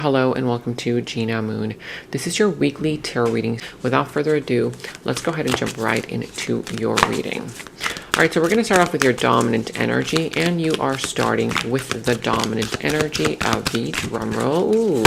Hello and welcome to Gena Moon. This is your weekly tarot reading. Without further ado, let's go ahead and jump right into your reading. All right, so we're going to start off with your dominant energy, and you are starting with the dominant energy of the drum roll. Ooh.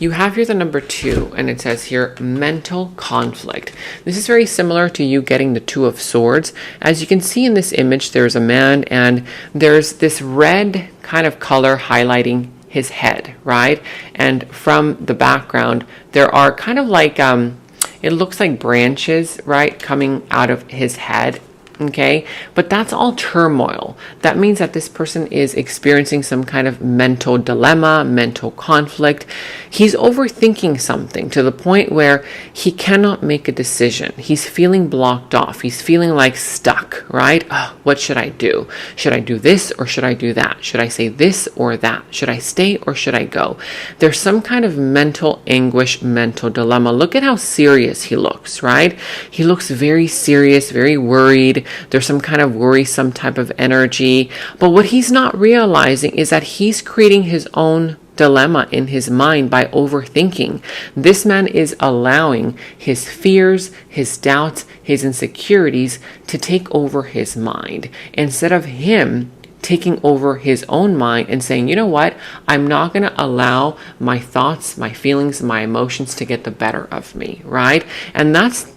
You have here the number 2, and it says here mental conflict. This is very similar to you getting the 2 of Swords. As you can see in this image, there's a man, and there's this red kind of color highlighting his head, right? And from the background, there are kind of like, it looks like branches, right, coming out of his head. Okay, but that's all turmoil. That means that this person is experiencing some kind of mental dilemma, mental conflict. He's overthinking something to the point where he cannot make a decision. He's feeling blocked off. He's feeling like stuck, right? Oh, what should I do? Should I do this or should I do that? Should I say this or that? Should I stay or should I go? There's some kind of mental anguish, mental dilemma. Look at how serious he looks, right? He looks very serious, very worried. There's some kind of worrisome type of energy. But what he's not realizing is that he's creating his own dilemma in his mind by overthinking. This man is allowing his fears, his doubts, his insecurities to take over his mind instead of him taking over his own mind and saying, you know what, I'm not going to allow my thoughts, my feelings, my emotions to get the better of me, right? And that's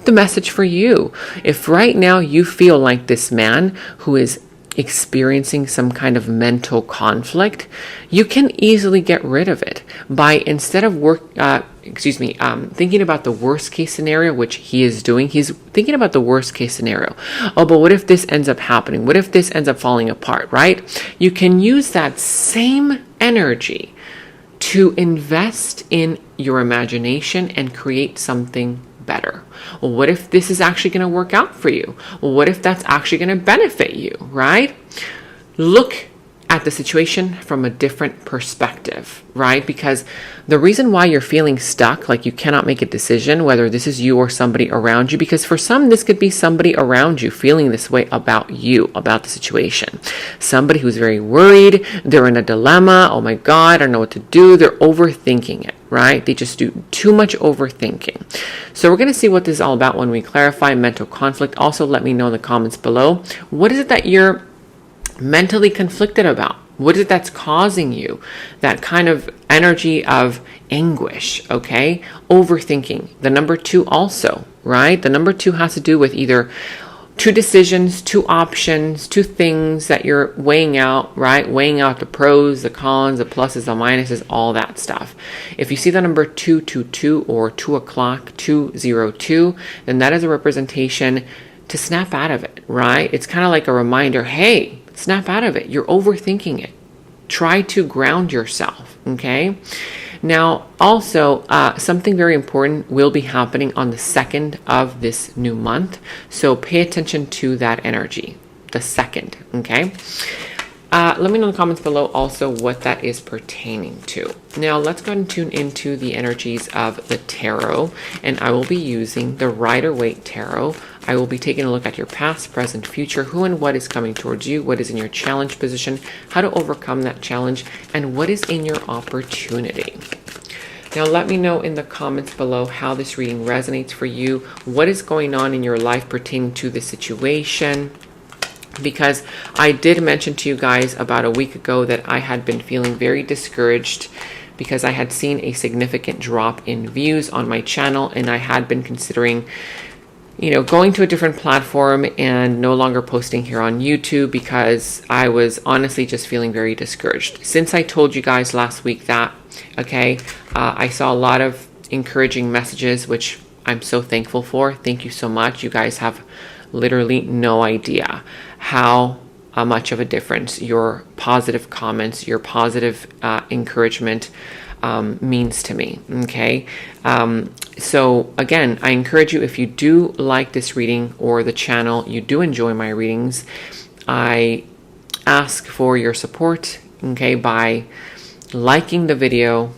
the message for you. If right now you feel like this man who is experiencing some kind of mental conflict, you can easily get rid of it by, instead of thinking about the worst case scenario, which he is doing. He's thinking about the worst case scenario. Oh, but what if this ends up happening? What if this ends up falling apart, right? You can use that same energy to invest in your imagination and create something better. Well, what if this is actually going to work out for you? Well, what if that's actually going to benefit you, right? Look at the situation from a different perspective, right? Because the reason why you're feeling stuck, like you cannot make a decision, whether this is you or somebody around you, because for some, this could be somebody around you feeling this way about you, about the situation. Somebody who's very worried, they're in a dilemma. Oh my God, I don't know what to do. They're overthinking it, right? They just do too much overthinking. So we're going to see what this is all about when we clarify mental conflict. Also, let me know in the comments below, what is it that you're mentally conflicted about? What is it that's causing you that kind of energy of anguish? Okay, overthinking. The number 2 also, right? The number 2 has to do with either 2 decisions, 2 options, 2 things that you're weighing out, right? Weighing out the pros, the cons, the pluses, the minuses, all that stuff. If you see the number 222 or 2 o'clock, 202, then that is a representation to snap out of it, right? It's kind of like a reminder, hey, snap out of it. You're overthinking it. Try to ground yourself, okay? Now, also, something very important will be happening on the 2nd of this new month. So pay attention to that energy, the 2nd, okay? Let me know in the comments below also what that is pertaining to. Now, let's go ahead and tune into the energies of the tarot. And I will be using the Rider-Waite Tarot. I will be taking a look at your past, present, future, who and what is coming towards you, what is in your challenge position, how to overcome that challenge, and what is in your opportunity. Now, let me know in the comments below how this reading resonates for you, what is going on in your life pertaining to the situation. Because I did mention to you guys about a week ago that I had been feeling very discouraged because I had seen a significant drop in views on my channel, and I had been considering, you know, going to a different platform and no longer posting here on YouTube because I was honestly just feeling very discouraged. Since I told you guys last week that, okay, I saw a lot of encouraging messages, which I'm so thankful for. Thank you so much. You guys have literally no idea how much of a difference your positive comments, your positive encouragement means to me, okay? So again, I encourage you, if you do like this reading or the channel, you do enjoy my readings, I ask for your support, okay, by liking the video,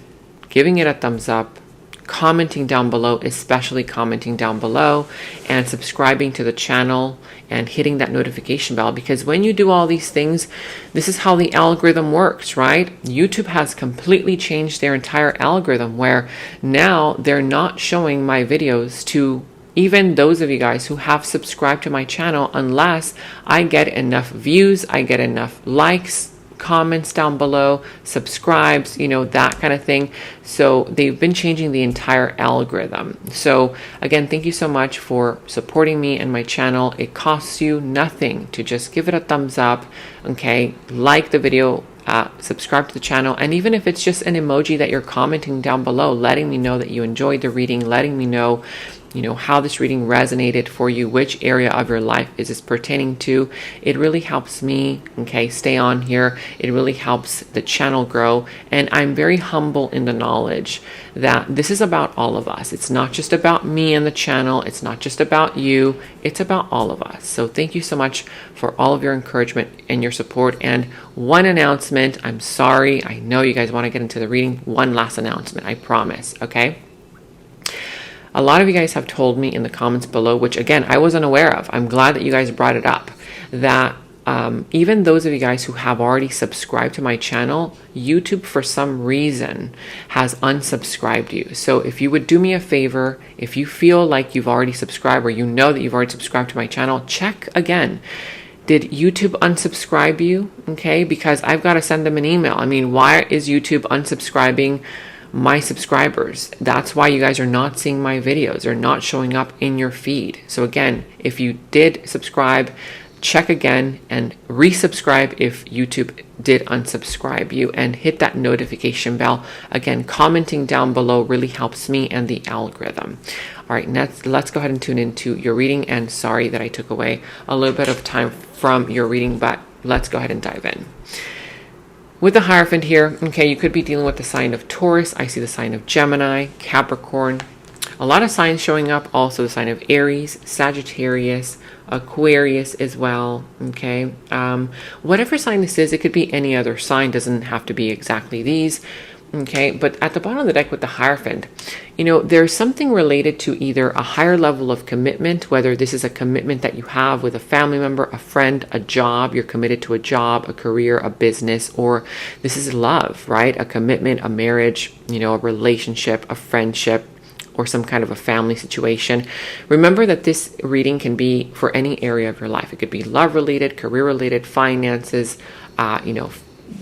giving it a thumbs up, commenting down below, especially commenting down below, and subscribing to the channel and hitting that notification bell, because when you do all these things, this is how the algorithm works, right? YouTube has completely changed their entire algorithm, where now they're not showing my videos to even those of you guys who have subscribed to my channel unless I get enough views, I get enough likes, comments down below, subscribes, you know, that kind of thing. So they've been changing the entire algorithm. So again, thank you so much for supporting me and my channel. It costs you nothing to just give it a thumbs up, okay? Like the video, subscribe to the channel, and even if it's just an emoji that you're commenting down below, letting me know that you enjoyed the reading, letting me know, you know, how this reading resonated for you, which area of your life is this pertaining to. It really helps me, okay, stay on here. It really helps the channel grow. And I'm very humble in the knowledge that this is about all of us. It's not just about me and the channel. It's not just about you. It's about all of us. So thank you so much for all of your encouragement and your support. And one announcement, I'm sorry, I know you guys want to get into the reading. One last announcement, I promise, okay? A lot of you guys have told me in the comments below, which again, I wasn't aware of. I'm glad that you guys brought it up, that even those of you guys who have already subscribed to my channel, YouTube for some reason has unsubscribed you. So if you would do me a favor, if you feel like you've already subscribed, or you know that you've already subscribed to my channel, check again. Did YouTube unsubscribe you? Okay, because I've got to send them an email. I mean, why is YouTube unsubscribing my subscribers? That's why you guys are not seeing my videos. They're not showing up in your feed. So again, if you did subscribe, check again and resubscribe if YouTube did unsubscribe you, and hit that notification bell. Again, commenting down below really helps me and the algorithm. All right, let's go ahead and tune into your reading. And sorry that I took away a little bit of time from your reading, but let's go ahead and dive in. With the Hierophant here, okay, you could be dealing with the sign of Taurus. I see the sign of Gemini, Capricorn. A lot of signs showing up. Also the sign of Aries, Sagittarius, Aquarius as well, okay? Whatever sign this is, it could be any other sign. Doesn't have to be exactly these, okay? But at the bottom of the deck with the Hierophant, you know, there's something related to either a higher level of commitment, whether this is a commitment that you have with a family member, a friend, a job, you're committed to a job, a career, a business, or this is love, right? A commitment, a marriage, you know, a relationship, a friendship, or some kind of a family situation. Remember that this reading can be for any area of your life. It could be love related, career related, finances, you know,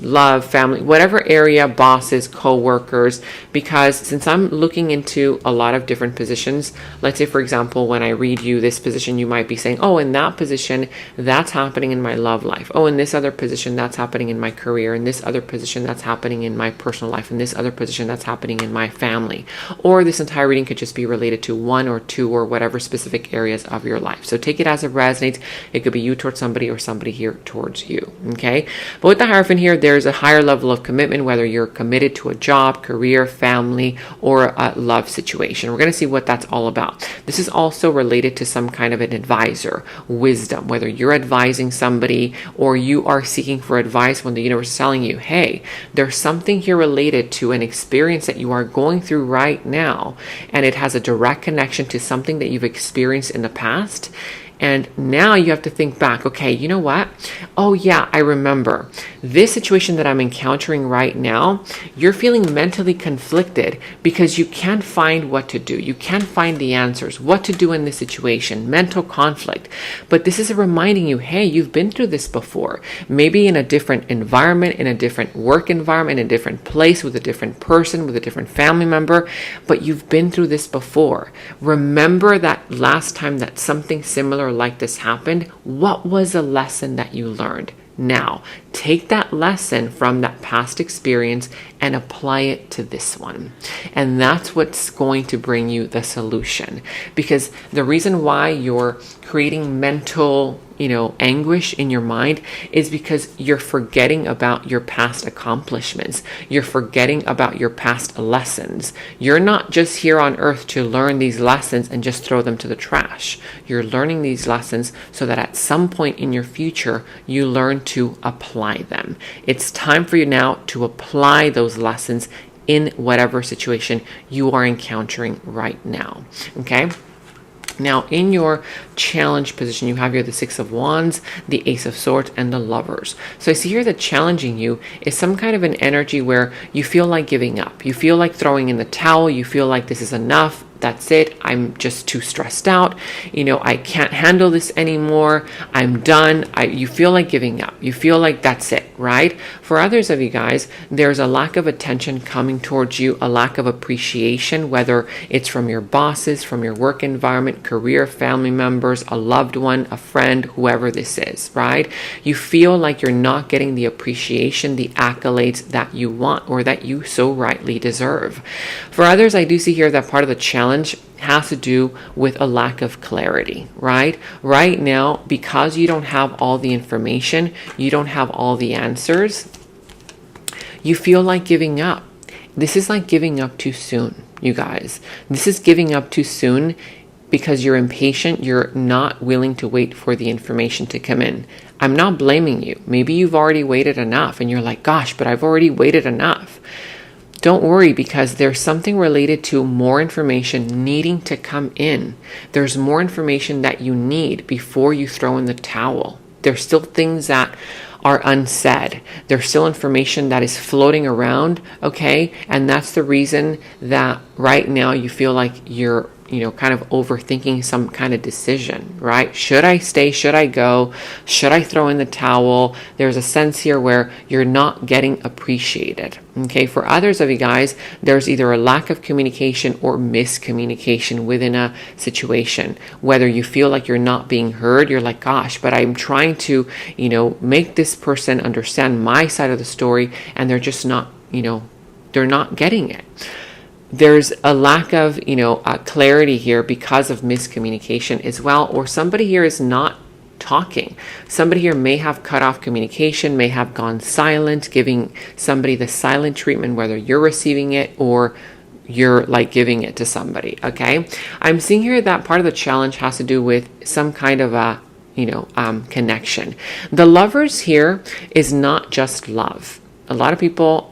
love, family, whatever area, bosses, co-workers, because since I'm looking into a lot of different positions, let's say, for example, when I read you this position, you might be saying, oh, in that position, that's happening in my love life. Oh, in this other position, that's happening in my career. In this other position, that's happening in my personal life. In this other position, that's happening in my family. Or this entire reading could just be related to one or two or whatever specific areas of your life. So take it as it resonates. It could be you towards somebody or somebody here towards you, okay? But with the Hierophant here, there's a higher level of commitment, whether you're committed to a job, career, family, or a love situation. We're going to see what that's all about. This is also related to some kind of an advisor, wisdom, whether you're advising somebody or you are seeking for advice when the universe is telling you, hey, there's something here related to an experience that you are going through right now, and it has a direct connection to something that you've experienced in the past. And now you have to think back, okay, you know what? Oh yeah, I remember. This situation that I'm encountering right now, you're feeling mentally conflicted because you can't find what to do. You can't find the answers, what to do in this situation, mental conflict. But this is reminding you, hey, you've been through this before. Maybe in a different environment, in a different work environment, in a different place, with a different person, with a different family member, but you've been through this before. Remember that last time that something similar like this happened, what was a lesson that you learned? Now, take that lesson from that past experience and apply it to this one. And that's what's going to bring you the solution. Because the reason why you're creating mental, anguish in your mind is because you're forgetting about your past accomplishments. You're forgetting about your past lessons. You're not just here on earth to learn these lessons and just throw them to the trash. You're learning these lessons so that at some point in your future, you learn to apply them. It's time for you now to apply those lessons in whatever situation you are encountering right now. Okay. Now, in your challenge position, you have here the Six of Wands, the Ace of Swords, and the Lovers. So I see here that challenging you is some kind of an energy where you feel like giving up. You feel like throwing in the towel. You feel like this is enough. That's it. I'm just too stressed out. I can't handle this anymore. I'm done. You feel like giving up. You feel like that's it, right? For others of you guys, there's a lack of attention coming towards you, a lack of appreciation, whether it's from your bosses, from your work environment, career, family members, a loved one, a friend, whoever this is, right? You feel like you're not getting the appreciation, the accolades that you want or that you so rightly deserve. For others, I do see here that part of the challenge has to do with a lack of clarity, right? Right now, because you don't have all the information, you don't have all the answers, you feel like giving up. This is like giving up too soon, you guys. This is giving up too soon because you're impatient. You're not willing to wait for the information to come in. I'm not blaming you. Maybe you've already waited enough and you're like, gosh, but I've already waited enough. Don't worry, because there's something related to more information needing to come in. There's more information that you need before you throw in the towel. There's still things that are unsaid. There's still information that is floating around, okay? And that's the reason that right now you feel like you're kind of overthinking some kind of decision, right? Should I stay? Should I go? Should I throw in the towel? There's a sense here where you're not getting appreciated. Okay. For others of you guys, there's either a lack of communication or miscommunication within a situation. Whether you feel like you're not being heard, you're like, gosh, but I'm trying to, make this person understand my side of the story, and they're just not, they're not getting it. There's a lack of, clarity here because of miscommunication as well, or somebody here is not talking. Somebody here may have cut off communication, may have gone silent, giving somebody the silent treatment, whether you're receiving it or you're like giving it to somebody. Okay. I'm seeing here that part of the challenge has to do with some kind of a connection. The Lovers here is not just love. A lot of people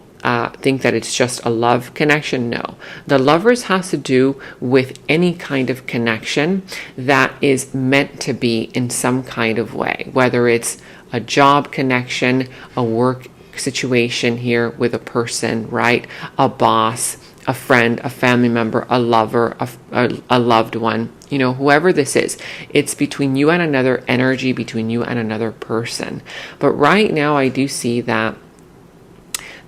think that it's just a love connection. No, the Lovers has to do with any kind of connection that is meant to be in some kind of way, whether it's a job connection, a work situation here with a person, right? A boss, a friend, a family member, a lover, a loved one, whoever this is. It's between you and another energy, between you and another person. But right now I do see that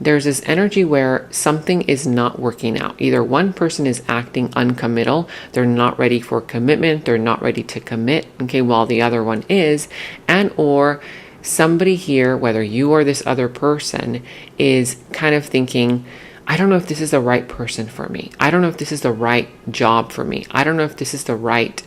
there's this energy where something is not working out. Either one person is acting uncommittal, they're not ready for commitment, they're not ready to commit, okay, while the other one is, and or somebody here, whether you or this other person, is kind of thinking, I don't know if this is the right person for me. I don't know if this is the right job for me. I don't know if this is the right,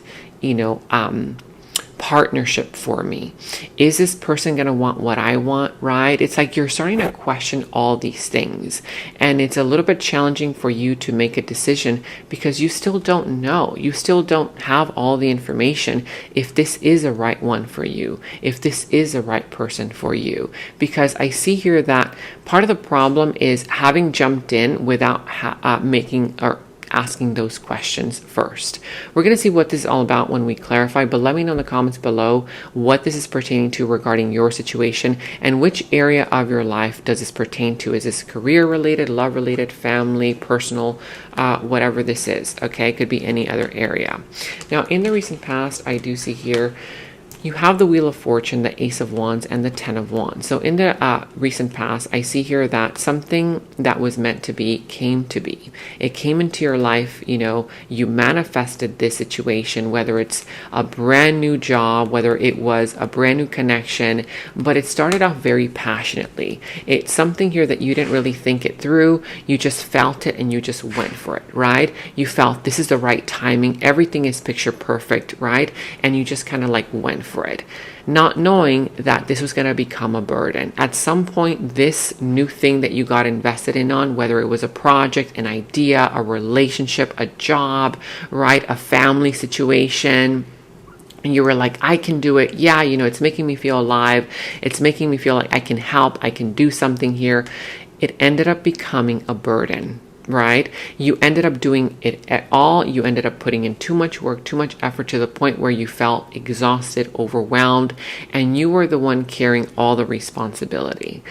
partnership for me. Is this person going to want what I want, right? It's like you're starting to question all these things, and it's a little bit challenging for you to make a decision because you still don't know. You still don't have all the information if this is a right one for you, if this is a right person for you. Because I see here that part of the problem is having jumped in without making or asking those questions first. We're going to see what this is all about when we clarify, but let me know in the comments below what this is pertaining to regarding your situation and which area of your life does this pertain to. Is this career related, love related, family, personal, whatever this is, okay? It could be any other area. Now, in the recent past, I do see here you have the Wheel of Fortune, the Ace of Wands, and the Ten of Wands. So in the recent past, I see here that something that was meant to be came to be. It came into your life, you manifested this situation, whether it's a brand new job, whether it was a brand new connection, but it started off very passionately. It's something here that you didn't really think it through. You just felt it and you just went for it, right? You felt this is the right timing. Everything is picture perfect, right? And you just kind of like went for it, not knowing that this was going to become a burden. At some point, this new thing that you got invested in on, whether it was a project, an idea, a relationship, a job, right, a family situation, and you were like, I can do it. Yeah, it's making me feel alive. It's making me feel like I can help. I can do something here. It ended up becoming a burden. right? You ended up doing it at all. You ended up putting in too much work, too much effort to the point where you felt exhausted, overwhelmed, and you were the one carrying all the responsibility.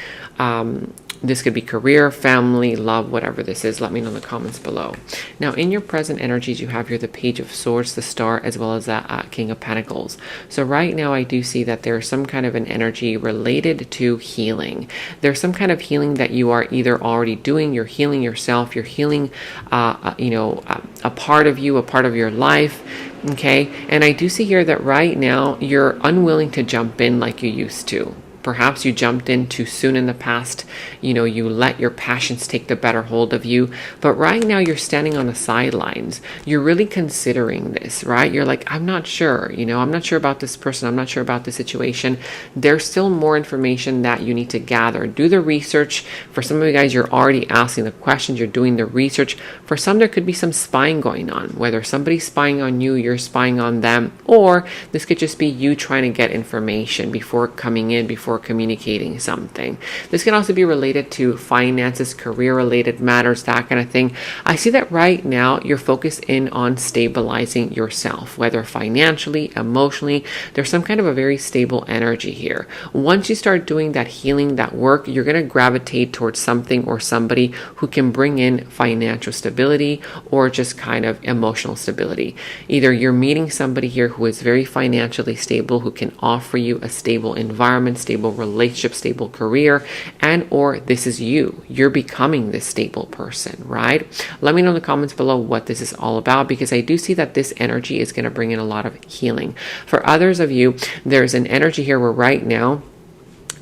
This could be career, family, love, whatever this is. Let me know in the comments below. Now, in your present energies, you have here the Page of Swords, the Star, as well as the King of Pentacles. So right now, I do see that there's some kind of an energy related to healing. There's some kind of healing that you are either already doing. You're healing yourself. You're healing, a part of you, a part of your life. Okay. And I do see here that right now, you're unwilling to jump in like you used to. Perhaps you jumped in too soon in the past. You let your passions take the better hold of you. But right now you're standing on the sidelines. You're really considering this, right? You're like, I'm not sure. I'm not sure about this person. I'm not sure about the situation. There's still more information that you need to gather. Do the research. For some of you guys, you're already asking the questions. You're doing the research. For some, there could be some spying going on. Whether somebody's spying on you, you're spying on them. Or this could just be you trying to get information before coming in, before communicating something. This can also be related to finances, career related matters, that kind of thing. I see that right now you're focused in on stabilizing yourself, whether financially, emotionally. There's some kind of a very stable energy here. Once you start doing that healing, that work, you're going to gravitate towards something or somebody who can bring in financial stability or just kind of emotional stability. Either you're meeting somebody here who is very financially stable, who can offer you a stable environment, stable relationship, stable career, and or this is you're becoming this stable person, right? Let me know in the comments below what this is all about, because I do see that this energy is going to bring in a lot of healing. For others of you, there's an energy here where right now,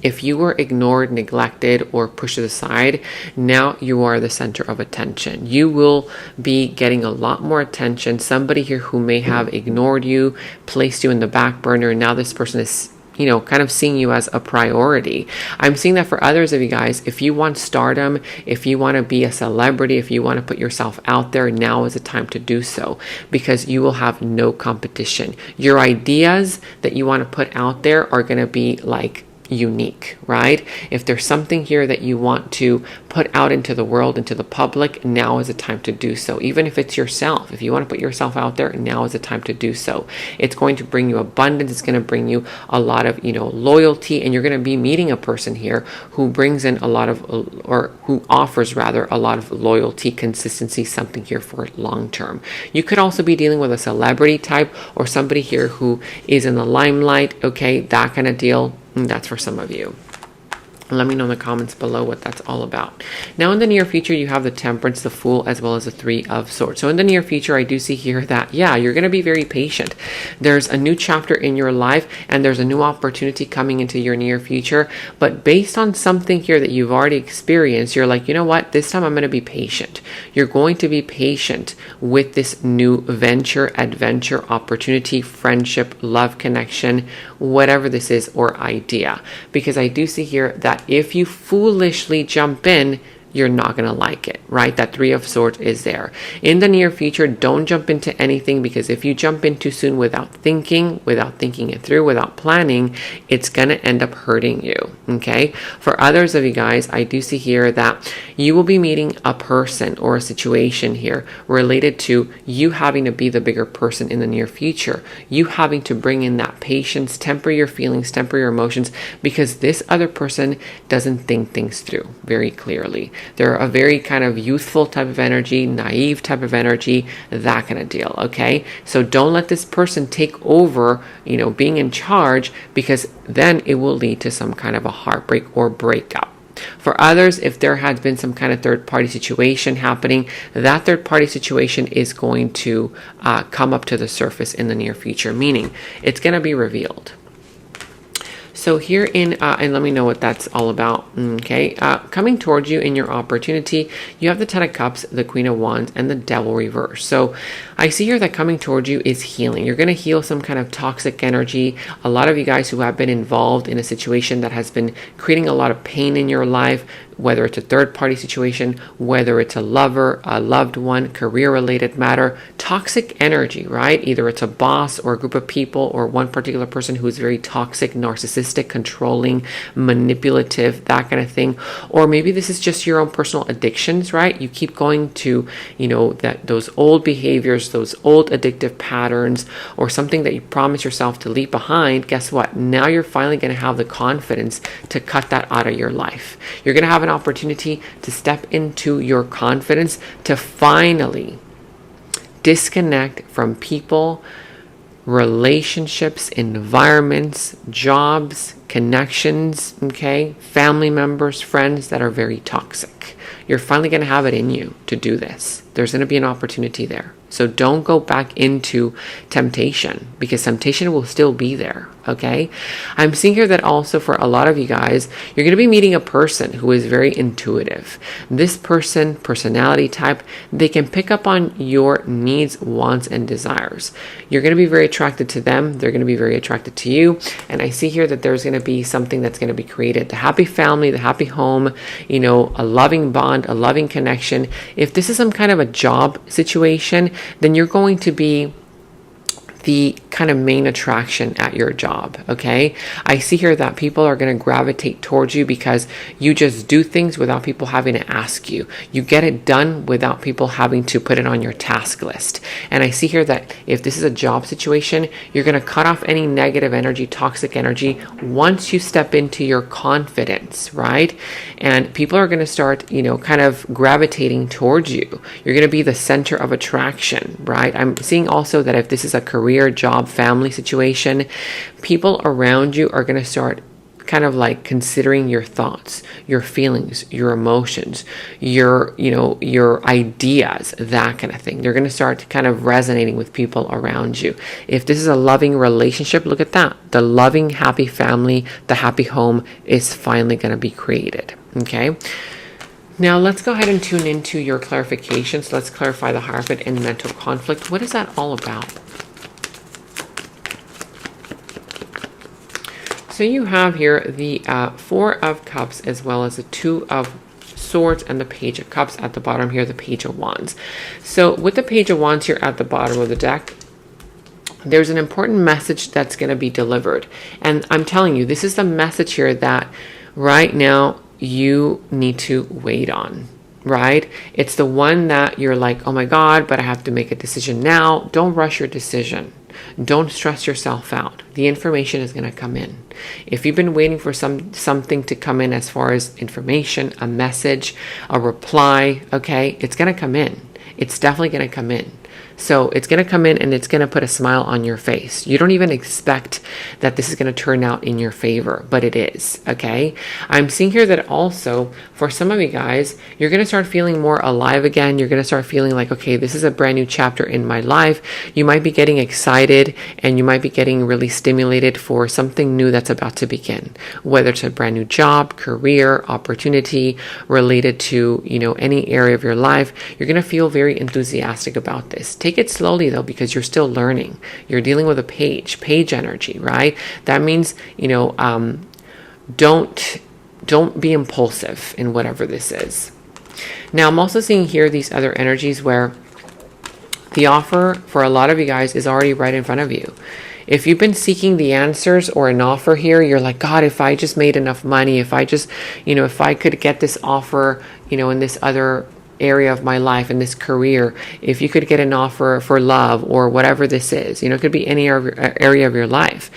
if you were ignored, neglected, or pushed to the side, now you are the center of attention. You will be getting a lot more attention. Somebody here who may have ignored you, placed you in the back burner, and now this person is kind of seeing you as a priority. I'm seeing that for others of you guys, if you want stardom, if you want to be a celebrity, if you want to put yourself out there, now is the time to do so, because you will have no competition. Your ideas that you want to put out there are going to be like unique, right? If there's something here that you want to put out into the world, into the public, now is the time to do so. Even if it's yourself, if you want to put yourself out there, now is the time to do so. It's going to bring you abundance. It's going to bring you a lot of, loyalty, and you're going to be meeting a person here who brings in a lot of, or who offers rather, a lot of loyalty, consistency, something here for long term. You could also be dealing with a celebrity type or somebody here who is in the limelight, okay, that kind of deal. That's for some of you. Let me know in the comments below what that's all about. Now, in the near future, you have the Temperance, the Fool, as well as the Three of Swords. So in the near future, I do see here that, you're going to be very patient. There's a new chapter in your life, and there's a new opportunity coming into your near future. But based on something here that you've already experienced, you're like, you know what? This time I'm going to be patient. You're going to be patient with this new venture, adventure, opportunity, friendship, love connection, whatever this is, or idea. Because I do see here that if you foolishly jump in, you're not going to like it, right? That Three of Swords is there. In the near future, don't jump into anything, because if you jump in too soon without thinking it through, without planning, it's going to end up hurting you, okay? For others of you guys, I do see here that you will be meeting a person or a situation here related to you having to be the bigger person in the near future. You having to bring in that patience, temper your feelings, temper your emotions, because this other person doesn't think things through very clearly. They're a very kind of youthful type of energy, naive type of energy, that kind of deal, okay? So don't let this person take over, being in charge, because then it will lead to some kind of a heartbreak or breakup. For others, if there has been some kind of third-party situation happening, that third-party situation is going to come up to the surface in the near future, meaning it's going to be revealed. So here and let me know what that's all about, okay? Coming towards you in your opportunity, you have the Ten of Cups, the Queen of Wands, and the Devil reverse. So I see here that coming towards you is healing. You're going to heal some kind of toxic energy. A lot of you guys who have been involved in a situation that has been creating a lot of pain in your life, whether it's a third-party situation, whether it's a lover, a loved one, career-related matter, toxic energy, right? Either it's a boss or a group of people or one particular person who is very toxic, narcissistic, controlling, manipulative, that kind of thing. Or maybe this is just your own personal addictions, right? You keep going to, those old behaviors, those old addictive patterns, or something that you promised yourself to leave behind. Guess what? Now you're finally going to have the confidence to cut that out of your life. You're going to have an opportunity to step into your confidence to finally disconnect from people, relationships, environments, jobs, connections, okay, family members, friends that are very toxic. You're finally going to have it in you to do this. There's going to be an opportunity there. So don't go back into temptation, because temptation will still be there, okay? I'm seeing here that also for a lot of you guys, you're going to be meeting a person who is very intuitive. This person, personality type, they can pick up on your needs, wants, and desires. You're going to be very attracted to them. They're going to be very attracted to you. And I see here that there's going to be something that's going to be created. The happy family, the happy home, a loving bond, a loving connection. If this is some kind of a job situation, then you're going to be the kind of main attraction at your job, okay? I see here that people are going to gravitate towards you because you just do things without people having to ask you. You get it done without people having to put it on your task list. And I see here that if this is a job situation, you're going to cut off any negative energy, toxic energy, once you step into your confidence, right? And people are going to start, kind of gravitating towards you. You're going to be the center of attraction, right? I'm seeing also that if this is a career, job, family situation, people around you are going to start kind of like considering your thoughts, your feelings, your emotions, your ideas, that kind of thing. They're going to start kind of resonating with people around you. If this is a loving relationship, look at that. The loving, happy family, the happy home is finally going to be created. Okay. Now let's go ahead and tune into your clarifications. Let's clarify the Hierophant and mental conflict. What is that all about? So you have here the Four of Cups as well as the Two of Swords and the Page of Cups at the bottom here, the Page of Wands. So with the Page of Wands here at the bottom of the deck, there's an important message that's going to be delivered. And I'm telling you, this is the message here that right now you need to wait on, right? It's the one that you're like, oh my God, but I have to make a decision now. Don't rush your decision. Don't stress yourself out. The information is going to come in. If you've been waiting for something to come in as far as information, a message, a reply, okay, it's going to come in. It's definitely going to come in. So it's going to come in and it's going to put a smile on your face. You don't even expect that this is going to turn out in your favor, but it is, okay? I'm seeing here that also for some of you guys, you're going to start feeling more alive again. You're going to start feeling like, okay, this is a brand new chapter in my life. You might be getting excited and you might be getting really stimulated for something new that's about to begin, whether it's a brand new job, career, opportunity related to, any area of your life. You're going to feel very enthusiastic about this. Take it slowly though, because you're still learning. You're dealing with a page energy, right? That means, don't be impulsive in whatever this is. Now, I'm also seeing here these other energies where the offer for a lot of you guys is already right in front of you. If you've been seeking the answers or an offer here, you're like, God, if I just made enough money, if I just, if I could get this offer, in this other area of my life, in this career, if you could get an offer for love or whatever this is, it could be any area of your life.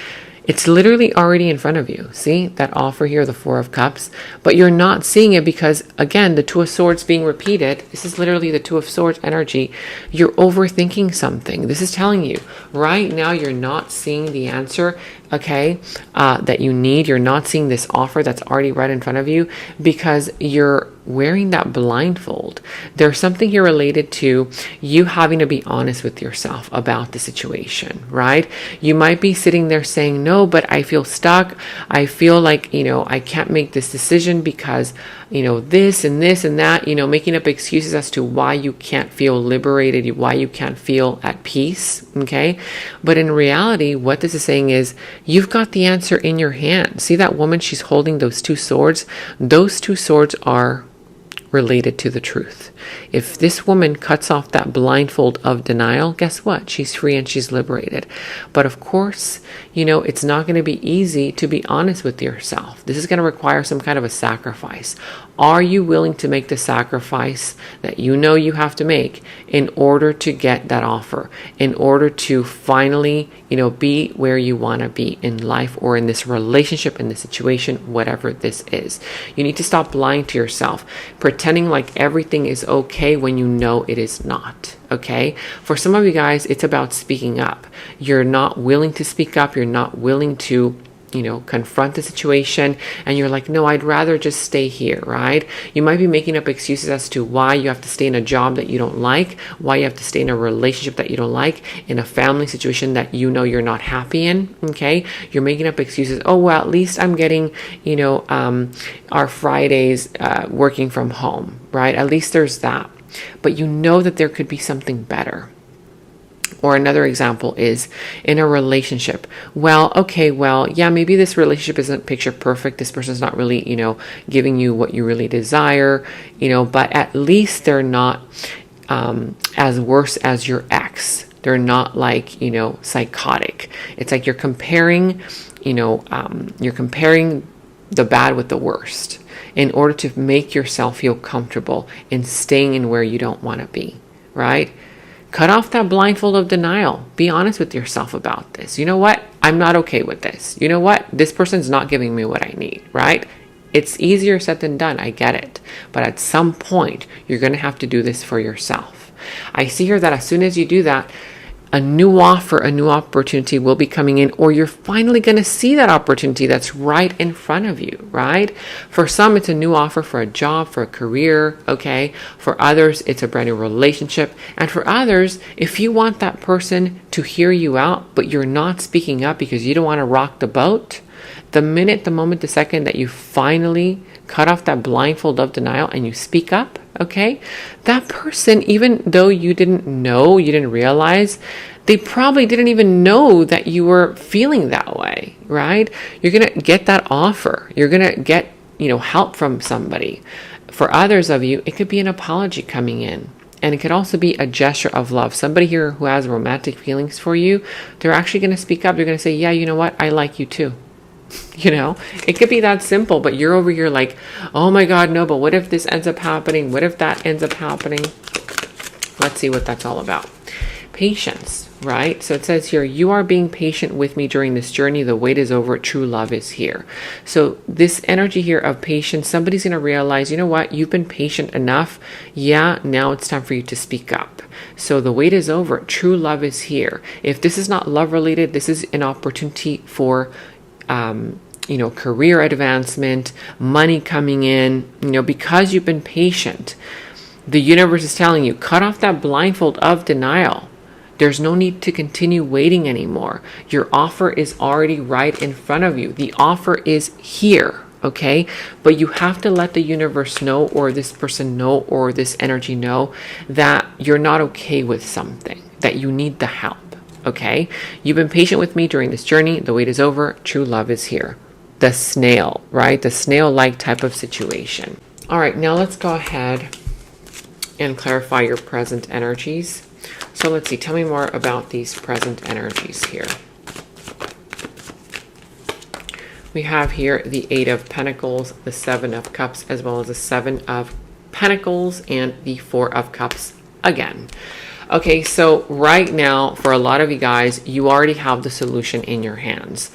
It's literally already in front of you. See that offer here, the Four of Cups, but you're not seeing it because, again, the Two of Swords being repeated. This is literally the Two of Swords energy. You're overthinking something. This is telling you right now you're not seeing the answer, okay, that you need. You're not seeing this offer that's already right in front of you because you're wearing that blindfold. There's something here related to you having to be honest with yourself about the situation, right? You might be sitting there saying, no, but I feel stuck. I feel like, I can't make this decision because this and this and that, making up excuses as to why you can't feel liberated, why you can't feel at peace. Okay. But in reality, what this is saying is you've got the answer in your hand. See that woman? She's holding those two swords. Those two swords are related to the truth. If this woman cuts off that blindfold of denial, guess what? She's free and she's liberated. But of course, it's not going to be easy to be honest with yourself. This is going to require some kind of a sacrifice. Are you willing to make the sacrifice that you have to make in order to get that offer, in order to finally, be where you want to be in life or in this relationship, in this situation, whatever this is? You need to stop lying to yourself, pretending like everything is okay when you know it is not. Okay. For some of you guys, it's about speaking up. You're not willing to speak up. You're not willing to, confront the situation. And you're like, no, I'd rather just stay here, right? You might be making up excuses as to why you have to stay in a job that you don't like, why you have to stay in a relationship that you don't like, in a family situation that you're not happy in. Okay. You're making up excuses. Oh, well, at least I'm getting, our Fridays working from home, right? At least there's that. But that there could be something better. Or another example is in a relationship. Maybe this relationship isn't picture perfect. This person's not really, giving you what you really desire, but at least they're not as worse as your ex. They're not like, psychotic. It's like you're comparing the bad with the worst in order to make yourself feel comfortable in staying in where you don't want to be, right? Cut off that blindfold of denial. Be honest with yourself about this. You know what? I'm not okay with this. You know what? This person's not giving me what I need, right? It's easier said than done. I get it. But at some point, you're going to have to do this for yourself. I see here that as soon as you do that, a new offer, a new opportunity will be coming in, or you're finally going to see that opportunity that's right in front of you, right? For some, it's a new offer for a job, for a career, okay? For others, it's a brand new relationship. And for others, if you want that person to hear you out, but you're not speaking up because you don't want to rock the boat, the minute, the moment, the second that you finally cut off that blindfold of denial and you speak up, okay, that person, even though you didn't realize, they probably didn't even know that you were feeling that way, right? You're going to get that offer. You're going to get, help from somebody. For others of you, it could be an apology coming in. And it could also be a gesture of love. Somebody here who has romantic feelings for you, they're actually going to speak up. They're going to say, yeah, you know what? I like you too. It could be that simple, but you're over here like, oh my God, no, but what if this ends up happening? What if that ends up happening? Let's see what that's all about. Patience, right? So it says here, you are being patient with me during this journey. The wait is over. True love is here. So this energy here of patience, somebody's going to realize, you know what? You've been patient enough. Yeah, now it's time for you to speak up. So the wait is over. True love is here. If this is not love related, this is an opportunity for career advancement, money coming in, because you've been patient. The universe is telling you, cut off that blindfold of denial. There's no need to continue waiting anymore. Your offer is already right in front of you. The offer is here, okay? But you have to let the universe know, or this person know, or this energy know that you're not okay with something, that you need the help. Okay, you've been patient with me during this journey. The wait is over. True love is here. The snail, right? The snail-like type of situation. All right, now let's go ahead and clarify your present energies. So let's see. Tell me more about these present energies here. We have here the Eight of Pentacles, the Seven of Cups, as well as the Seven of Pentacles and the Four of Cups again. Okay, so right now, for a lot of you guys, you already have the solution in your hands.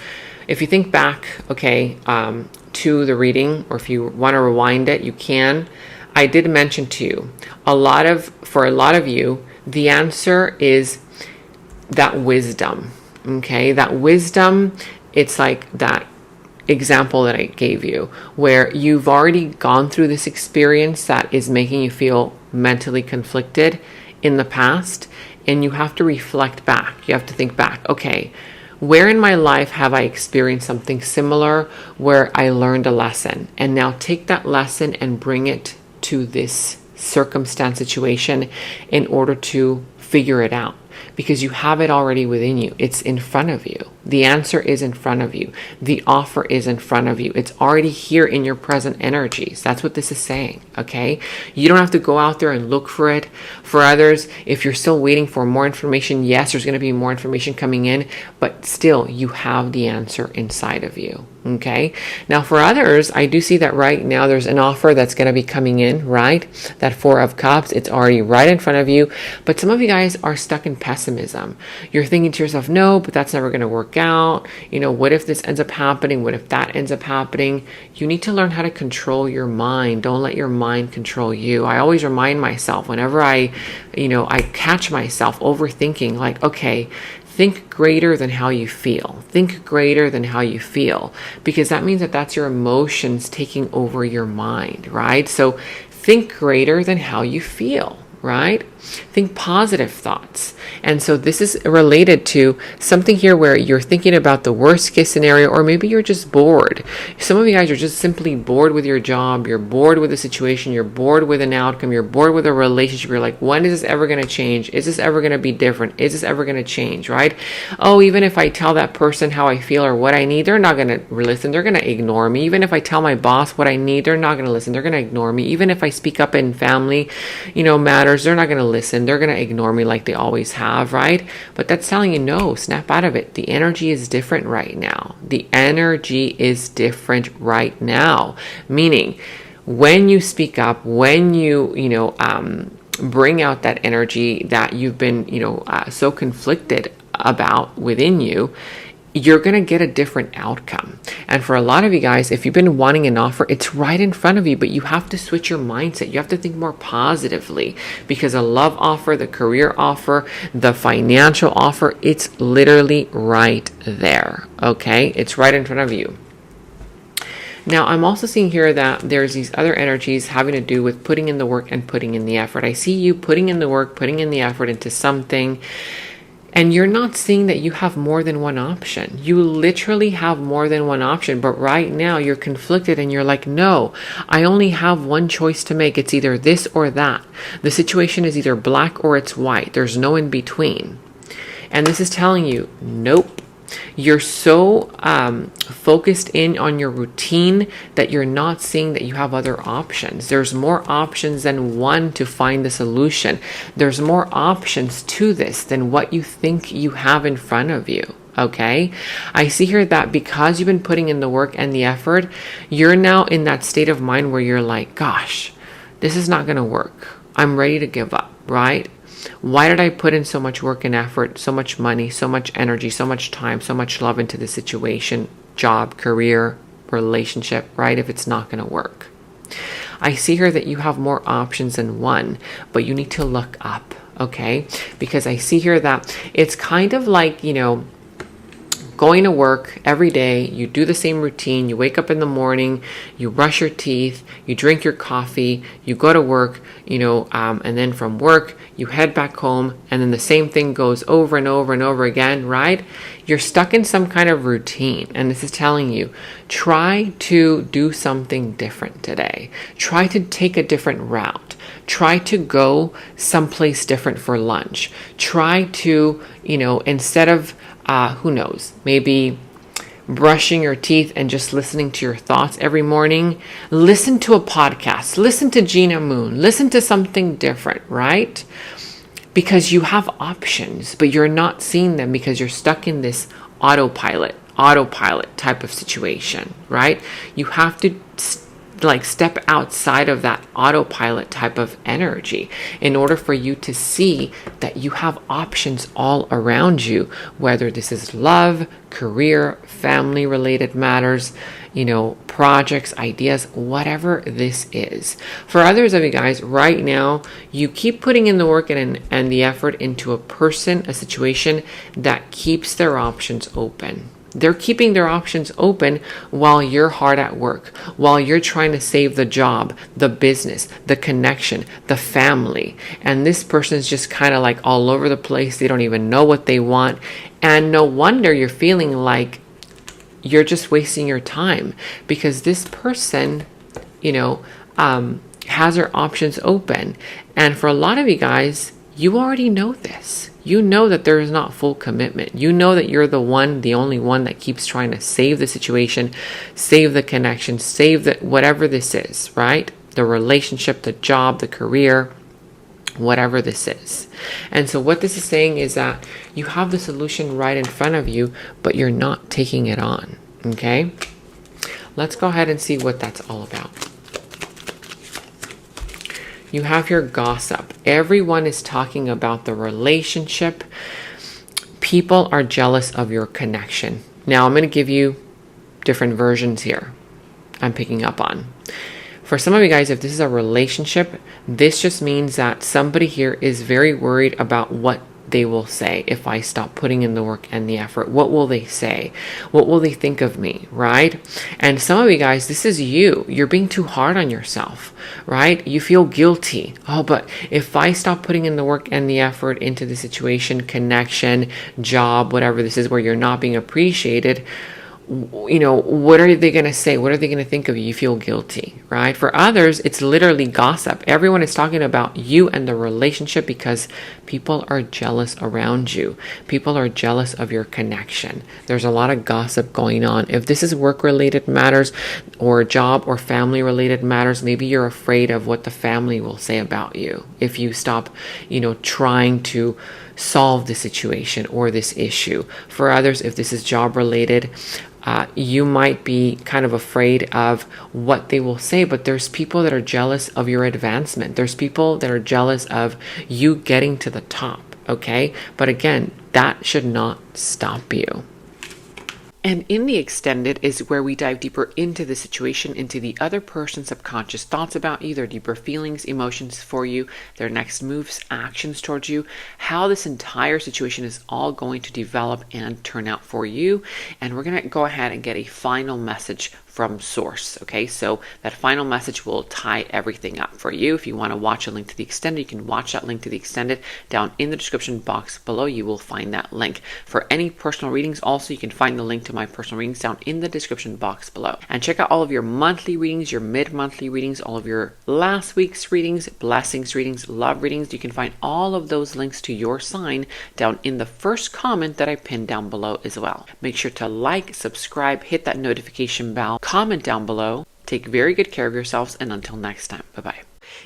If you think back, to the reading, or if you want to rewind it, you can. I did mention to you, for a lot of you, the answer is that wisdom, okay? That wisdom, it's like that example that I gave you, where you've already gone through this experience that is making you feel mentally conflicted in the past, and you have to reflect back. You have to think back, okay, Where in my life have I experienced something similar where I learned a lesson? And now take that lesson and bring it to this circumstance situation in order to figure it out. Because you have it already within you. It's in front of you. The answer is in front of you. The offer is in front of you. It's already here in your present energies. That's what this is saying, okay? You don't have to go out there and look for it. For others, if you're still waiting for more information, yes, there's going to be more information coming in, but still, you have the answer inside of you, okay? Now, for others, I do see that right now there's an offer that's going to be coming in, right? That Four of Cups, it's already right in front of you, but some of you guys are stuck in pessimism. You're thinking to yourself, no, but that's never going to work out. You know, what if this ends up happening? What if that ends up happening? You need to learn how to control your mind. Don't let your mind control you. I always remind myself whenever I catch myself overthinking, like, okay, think greater than how you feel. Think greater than how you feel, because that means that that's your emotions taking over your mind, right? So think greater than how you feel, right? Think positive thoughts. And so this is related to something here where you're thinking about the worst case scenario, or maybe you're just bored. Some of you guys are just simply bored with your job. You're bored with the situation. You're bored with an outcome. You're bored with a relationship. You're like, when is this ever going to change? Is this ever going to be different? Is this ever going to change, right? Oh, even if I tell that person how I feel or what I need, they're not going to listen. They're going to ignore me. Even if I tell my boss what I need, they're not going to listen. They're going to ignore me. Even if I speak up in family, matters, they're not going to listen. They're going to ignore me like they always have, right? But that's telling you, no, snap out of it. The energy is different right now. The energy is different right now. Meaning, when you speak up, when you, bring out that energy that you've been, so conflicted about within you, you're going to get a different outcome. And for a lot of you guys, if you've been wanting an offer, it's right in front of you, but you have to switch your mindset. You have to think more positively, because a love offer, the career offer, the financial offer, it's literally right there. Okay? It's right in front of you. Now, I'm also seeing here that there's these other energies having to do with putting in the work and putting in the effort. I see you putting in the work, putting in the effort into something, and you're not seeing that you have more than one option. You literally have more than one option, but right now you're conflicted and you're like, no, I only have one choice to make. It's either this or that. The situation is either black or it's white. There's no in between. And this is telling you, nope. You're so focused in on your routine that you're not seeing that you have other options. There's more options than one to find the solution. There's more options to this than what you think you have in front of you. Okay? I see here that because you've been putting in the work and the effort, you're now in that state of mind where you're like, gosh, this is not going to work. I'm ready to give up, right? Why did I put in so much work and effort, so much money, so much energy, so much time, so much love into this situation, job, career, relationship, right? If it's not going to work. I see here that you have more options than one, but you need to look up, okay? Because I see here that it's kind of like, going to work every day, you do the same routine, you wake up in the morning, you brush your teeth, you drink your coffee, you go to work, and then from work, you head back home, and then the same thing goes over and over and over again, right? You're stuck in some kind of routine, and this is telling you, try to do something different today. Try to take a different route. Try to go someplace different for lunch. Try to, instead of who knows, maybe brushing your teeth and just listening to your thoughts every morning, listen to a podcast, listen to Gena Moon, listen to something different, right? Because you have options, but you're not seeing them because you're stuck in this autopilot type of situation, right? You have to step outside of that autopilot type of energy in order for you to see that you have options all around you, whether this is love, career, family related matters, projects, ideas, whatever this is. For others of you guys, right now, you keep putting in the work and the effort into a person, a situation that keeps their options open. They're keeping their options open while you're hard at work, while you're trying to save the job, the business, the connection, the family. And this person's just kind of like all over the place. They don't even know what they want. And no wonder you're feeling like you're just wasting your time, because this person, has her options open. And for a lot of you guys, you already know this. You know that there is not full commitment. You know that you're the only one that keeps trying to save the situation, save the connection, save the whatever this is, right? The relationship, the job, the career, whatever this is. And so what this is saying is that you have the solution right in front of you, but you're not taking it on. Okay? Let's go ahead and see what that's all about. You have your gossip. Everyone is talking about the relationship. People are jealous of your connection. Now, I'm going to give you different versions here I'm picking up on. For some of you guys, if this is a relationship, this just means that somebody here is very worried about what they will say if I stop putting in the work and the effort. What will they say? What will they think of me, right? And some of you guys, this is you. You're being too hard on yourself, right? You feel guilty. Oh, but if I stop putting in the work and the effort into the situation, connection, job, whatever this is, where you're not being appreciated, what are they going to say? What are they going to think of you? You feel guilty, right? For others, it's literally gossip. Everyone is talking about you and the relationship because people are jealous around you. People are jealous of your connection. There's a lot of gossip going on. If this is work-related matters or job or family-related matters, maybe you're afraid of what the family will say about you if you stop, trying to solve the situation or this issue. For others, if this is job-related, you might be kind of afraid of what they will say, but there's people that are jealous of your advancement. There's people that are jealous of you getting to the top, okay? But again, that should not stop you. And in the extended is where we dive deeper into the situation, into the other person's subconscious thoughts about you, their deeper feelings, emotions for you, their next moves, actions towards you, how this entire situation is all going to develop and turn out for you. And we're going to go ahead and get a final message from source. Okay, so that final message will tie everything up for you. If you want to watch a link to the extended, you can watch that link to the extended down in the description box below. You will find that link. For any personal readings, also you can find the link to my personal readings down in the description box below. And check out all of your monthly readings, your mid-monthly readings, all of your last week's readings, blessings readings, love readings. You can find all of those links to your sign down in the first comment that I pinned down below as well. Make sure to like, subscribe, hit that notification bell, comment down below. Take very good care of yourselves, and until next time, bye-bye.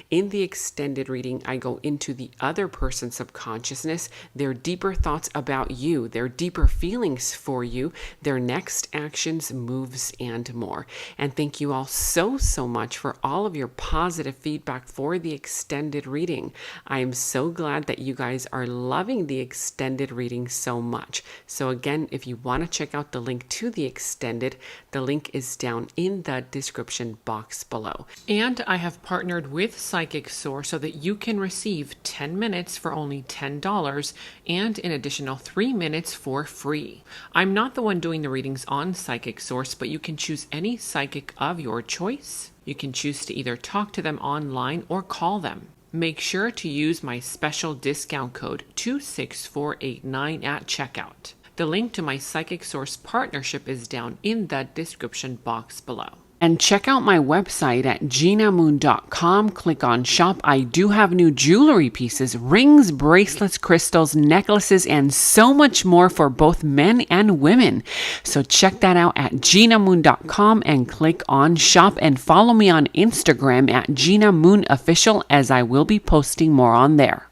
In the extended reading, I go into the other person's subconsciousness, their deeper thoughts about you, their deeper feelings for you, their next actions, moves, and more. And thank you all so much for all of your positive feedback for the extended reading. I am so glad that you guys are loving the extended reading so much. So again, if you want to check out the link to the extended, the link is down in the description box below. And I have partnered with Psychic Source so that you can receive 10 minutes for only $10 and an additional 3 minutes for free. I'm not the one doing the readings on Psychic Source, but you can choose any psychic of your choice. You can choose to either talk to them online or call them. Make sure to use my special discount code 26489 at checkout. The link to my Psychic Source partnership is down in the description box below. And check out my website at genamoon.com. Click on shop. I do have new jewelry pieces, rings, bracelets, crystals, necklaces, and so much more for both men and women. So check that out at genamoon.com and click on shop, and follow me on Instagram at Gena Moon Official, as I will be posting more on there.